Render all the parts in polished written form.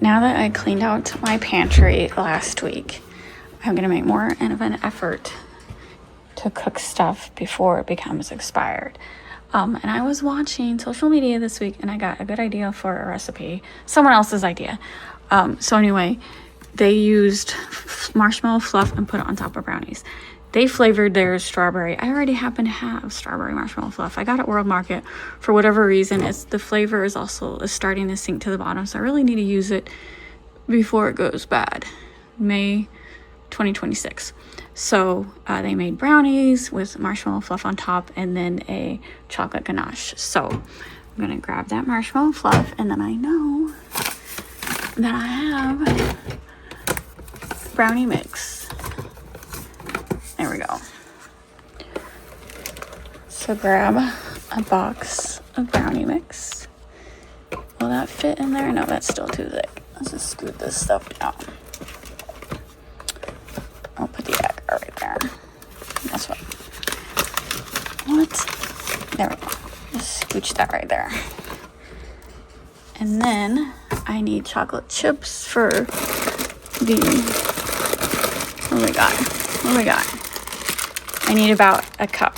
Now that I cleaned out my pantry last week, I'm gonna make more of an effort to cook stuff before it becomes expired. And I was watching social media this week and I got a good idea for a recipe, someone else's idea. So anyway, they used marshmallow fluff and put it on top of brownies. They flavored their strawberry. I already happen to have strawberry marshmallow fluff. I got it at World Market. For whatever reason, the flavor is starting to sink to the bottom. So I really need to use it before it goes bad. May 2026. So they made brownies with marshmallow fluff on top and then a chocolate ganache. So I'm gonna grab that marshmallow fluff, and then I know that I have brownie mix. There we go. So grab a box of brownie mix. Will that fit in there? No, that's still too thick. Let's just scoot this stuff down. I'll put the egg right there. That's what. There we go. Just scooch that right there. And then I need chocolate chips for the. What do we got? I need about a cup.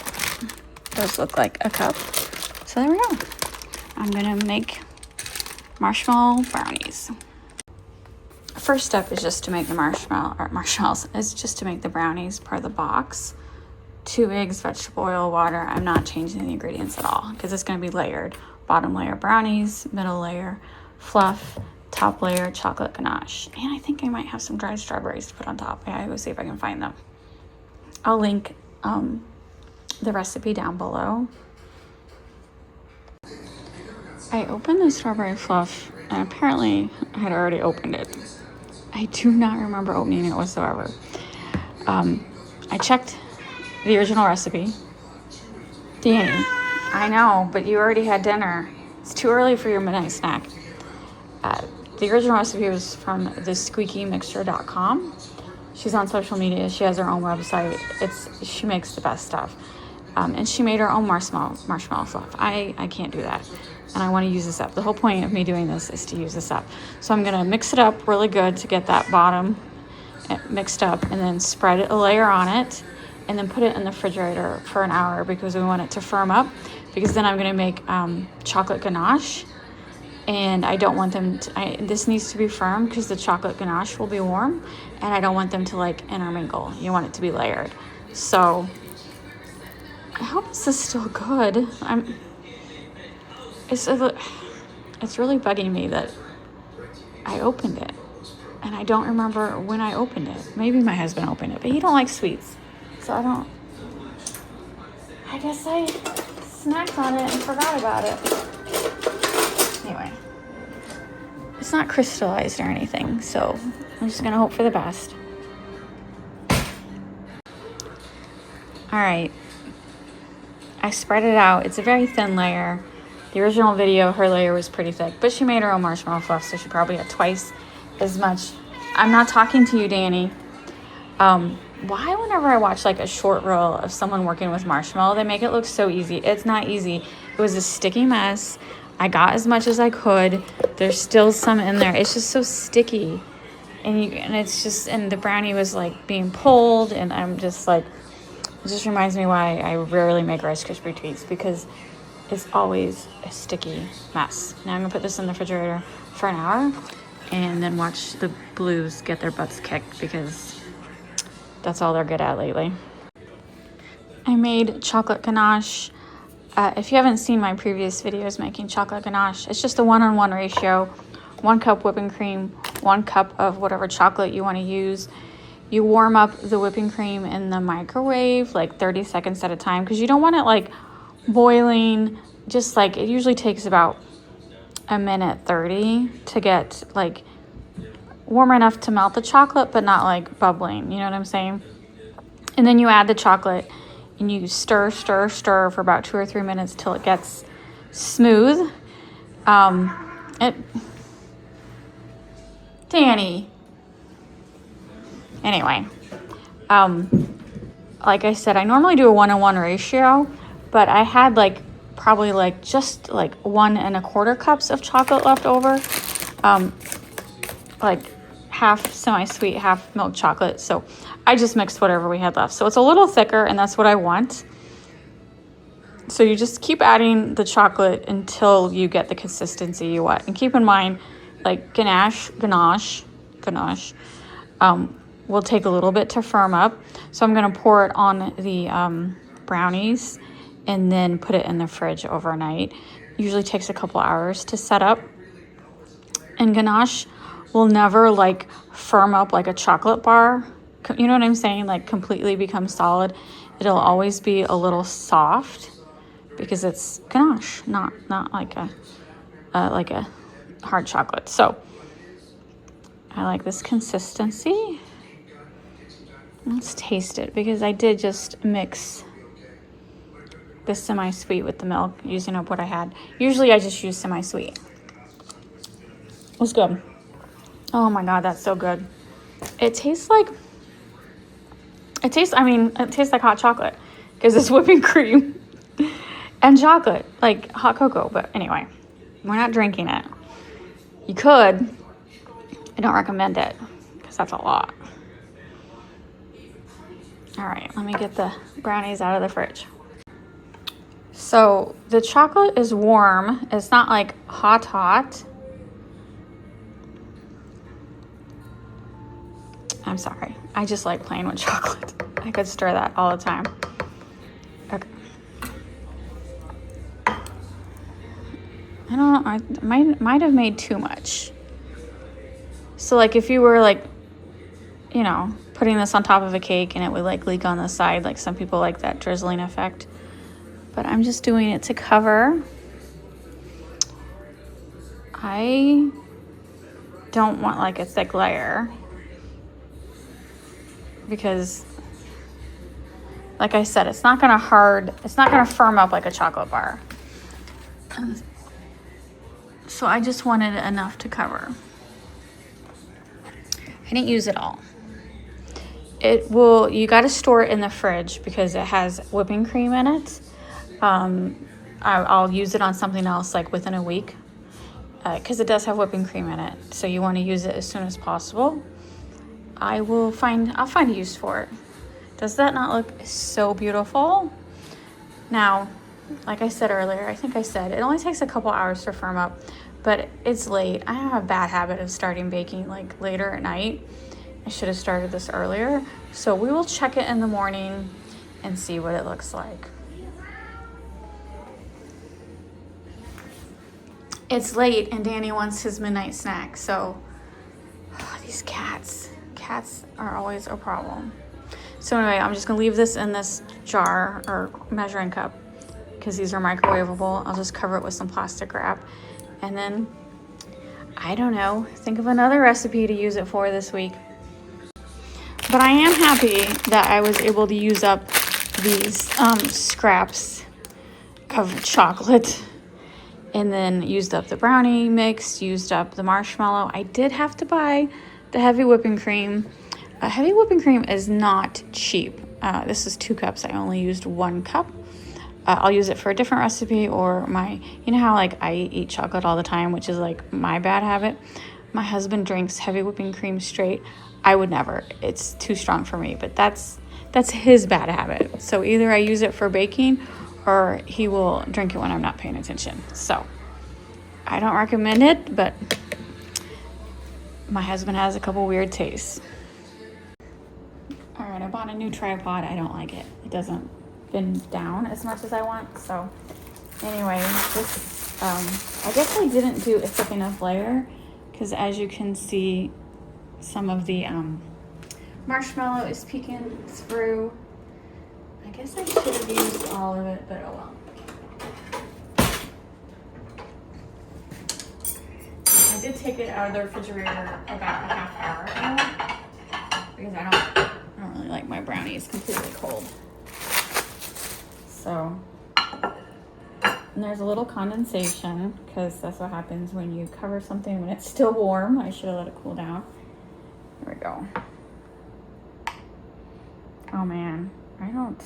Those look like a cup. So there we go. I'm gonna make marshmallow brownies. First step is just to make the marshmallows. It's just to make the brownies per the box. 2 eggs, vegetable oil, water. I'm not changing the ingredients at all because it's going to be layered. Bottom layer brownies, middle layer fluff, top layer chocolate ganache. And I think I might have some dried strawberries to put on top. Yeah, I will see if I can find them. I'll link the recipe down below. I opened the strawberry fluff and apparently I had already opened it. I do not remember opening it whatsoever. I checked the original recipe. Danny, I know, but you already had dinner. It's too early for your midnight snack. The original recipe was from thesqueakymixture.com. She's on social media. She has her own website. She makes the best stuff. And she made her own marshmallow fluff. I can't do that. And I want to use this up. The whole point of me doing this is to use this up. So I'm going to mix it up really good to get that bottom mixed up, and then spread a layer on it, and then put it in the refrigerator for an hour because we want it to firm up, because then I'm going to make chocolate ganache, and I don't want them to, this needs to be firm because the chocolate ganache will be warm, and I don't want them to like intermingle. You want it to be layered. So I hope this is still good. It's really bugging me that I opened it and I don't remember when I opened it. Maybe my husband opened it, but he don't like sweets. So I guess I snacked on it and forgot about it. Anyway, it's not crystallized or anything, so I'm just gonna hope for the best. All right, I spread it out. It's a very thin layer. The original video, her layer was pretty thick, but she made her own marshmallow fluff, so she probably had twice as much. I'm not talking to you, Danny. Why whenever I watch like a short reel of someone working with marshmallow, they make it look so easy? It's not easy. It was a sticky mess. I got as much as I could. There's still some in there. It's just so sticky. And the brownie was like being pulled, and I'm just like, it just reminds me why I rarely make Rice Krispie treats, because it's always a sticky mess. Now I'm gonna put this in the refrigerator for an hour and then watch the Blues get their butts kicked, because that's all they're good at lately. I made chocolate ganache. If you haven't seen my previous videos making chocolate ganache, it's just a 1-on-1 ratio. 1 cup whipping cream, 1 cup of whatever chocolate you want to use. You warm up the whipping cream in the microwave like 30 seconds at a time, because you don't want it like boiling. Just like, it usually takes about a minute 30 to get like warm enough to melt the chocolate, but not like bubbling, you know what I'm saying? And then you add the chocolate and you stir for about 2 or 3 minutes till it gets smooth. Danny. Anyway, like I said, I normally do a 1-on-1 ratio, but I had like probably like just like 1 1/4 cups of chocolate left over. like half semi-sweet, half milk chocolate. So I just mixed whatever we had left. So it's a little thicker, and that's what I want. So you just keep adding the chocolate until you get the consistency you want. And keep in mind, like ganache will take a little bit to firm up. So I'm going to pour it on the brownies and then put it in the fridge overnight. Usually takes a couple hours to set up. And ganache will never like firm up like a chocolate bar. You know what I'm saying? Like completely become solid. It'll always be a little soft because it's ganache, not like a hard chocolate. So I like this consistency. Let's taste it because I did just mix the semi-sweet with the milk, using up what I had. Usually I just use semi-sweet. It's good. Oh my God, that's so good. It tastes like hot chocolate because it's whipping cream and chocolate, like hot cocoa. But anyway, we're not drinking it. You could. I don't recommend it because that's a lot. All right, let me get the brownies out of the fridge. So the chocolate is warm. It's not like hot. I'm sorry. I just like playing with chocolate. I could stir that all the time. Okay. I don't know. I might have made too much. So like if you were like, you know, putting this on top of a cake and it would like leak on the side, like some people like that drizzling effect. But I'm just doing it to cover. I don't want like a thick layer because like I said, it's not gonna firm up like a chocolate bar. So I just wanted enough to cover. I didn't use it all. You got to store it in the fridge because it has whipping cream in it. I'll use it on something else like within a week because it does have whipping cream in it. So you want to use it as soon as possible. I'll find a use for it. Does that not look so beautiful? Now, like I said earlier, I think I said it only takes a couple hours to firm up, but it's late. I have a bad habit of starting baking like later at night. I should have started this earlier. So we will check it in the morning and see what it looks like. It's late and Danny wants his midnight snack. So these cats are always a problem. So anyway, I'm just gonna leave this in this jar or measuring cup because these are microwavable. I'll just cover it with some plastic wrap. And then, I don't know, think of another recipe to use it for this week. But I am happy that I was able to use up these scraps of chocolate and then used up the brownie mix, used up the marshmallow. I did have to buy the heavy whipping cream. Heavy whipping cream is not cheap. This is 2 cups. I only used 1 cup. I'll use it for a different recipe or you know how like I eat chocolate all the time, which is like my bad habit. My husband drinks heavy whipping cream straight. I would never. It's too strong for me, but that's his bad habit. So either I use it for baking or he will drink it when I'm not paying attention. So I don't recommend it, but my husband has a couple weird tastes. All right, I bought a new tripod. I don't like it. It doesn't bend down as much as I want. So anyway, this I guess I didn't do a thick enough layer because as you can see, some of the marshmallow is peeking through. I guess I should have used all of it, but oh well. I did take it out of the refrigerator about a half hour ago because I don't really like my brownies completely cold. So, and there's a little condensation because that's what happens when you cover something when it's still warm. I should have let it cool down. There we go. Oh man, I don't.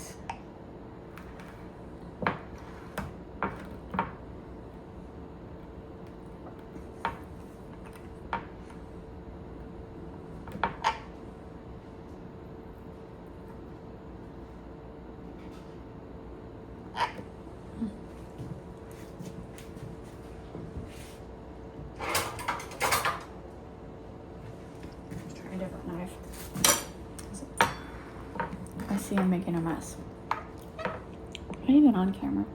see I'm making a mess. Not even on camera.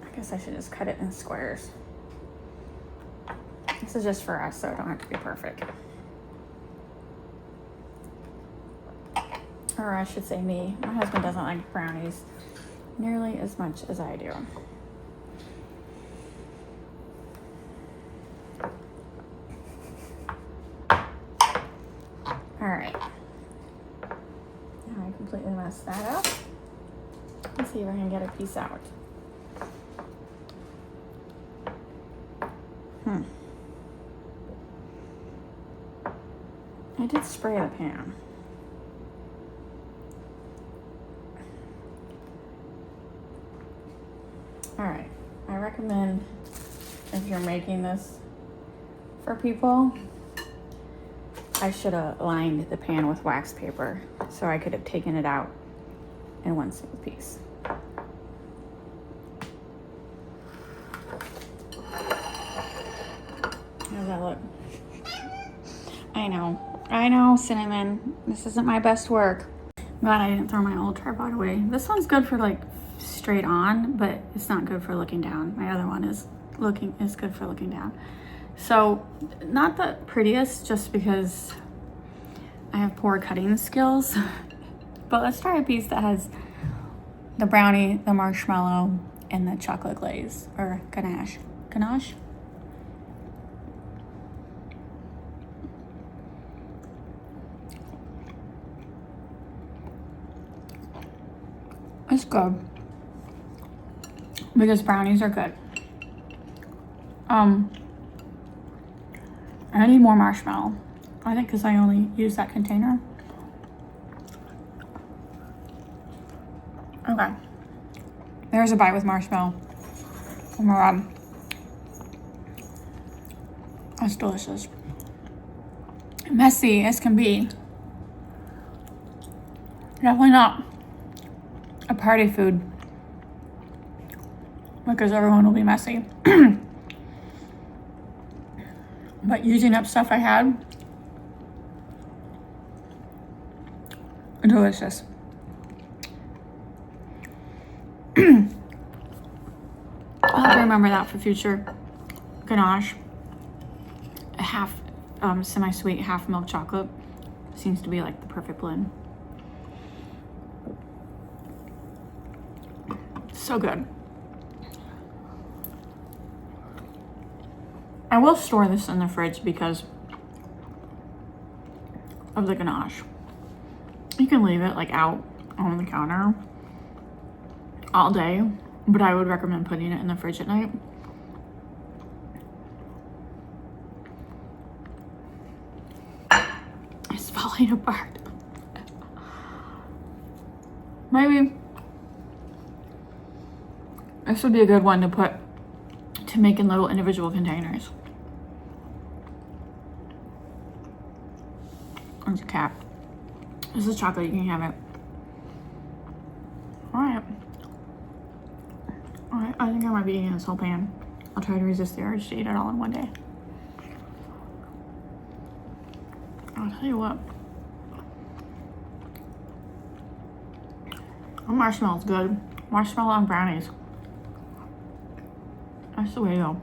I guess I should just cut it in squares. This is just for us, so it don't have to be perfect. Or I should say me. My husband doesn't like brownies nearly as much as I do. All right. Now I completely messed that up. Let's see if I can get a piece out. I did spray the pan. All right, I recommend if you're making this for people, I should have lined the pan with wax paper so I could have taken it out in one single piece. How does that look? I know, Cinnamon. This isn't my best work. Glad I didn't throw my old tripod away. This one's good for like straight on, but it's not good for looking down. My other one is good for looking down. So not the prettiest just because I have poor cutting skills, but let's try a piece that has the brownie, the marshmallow, and the chocolate glaze or ganache. Ganache? It's good because brownies are good. I need more marshmallow. I think because I only use that container. Okay. There's a bite with marshmallow. Oh my god. That's delicious. Messy as can be. Definitely not a party food because everyone will be messy. But using up stuff I had, delicious. I'll have to remember that for future ganache. A half semi-sweet, half milk chocolate seems to be like the perfect blend. So good. I will store this in the fridge because of the ganache. You can leave it like out on the counter all day, but I would recommend putting it in the fridge at night. It's falling apart. Maybe this would be a good one to put to make in little individual containers. There's a cap. This is chocolate, you can have it. Alright, I think I might be eating this whole pan. I'll try to resist the urge to eat it all in one day. I'll tell you what. The marshmallow's good. Marshmallow and brownies. That's the way to go.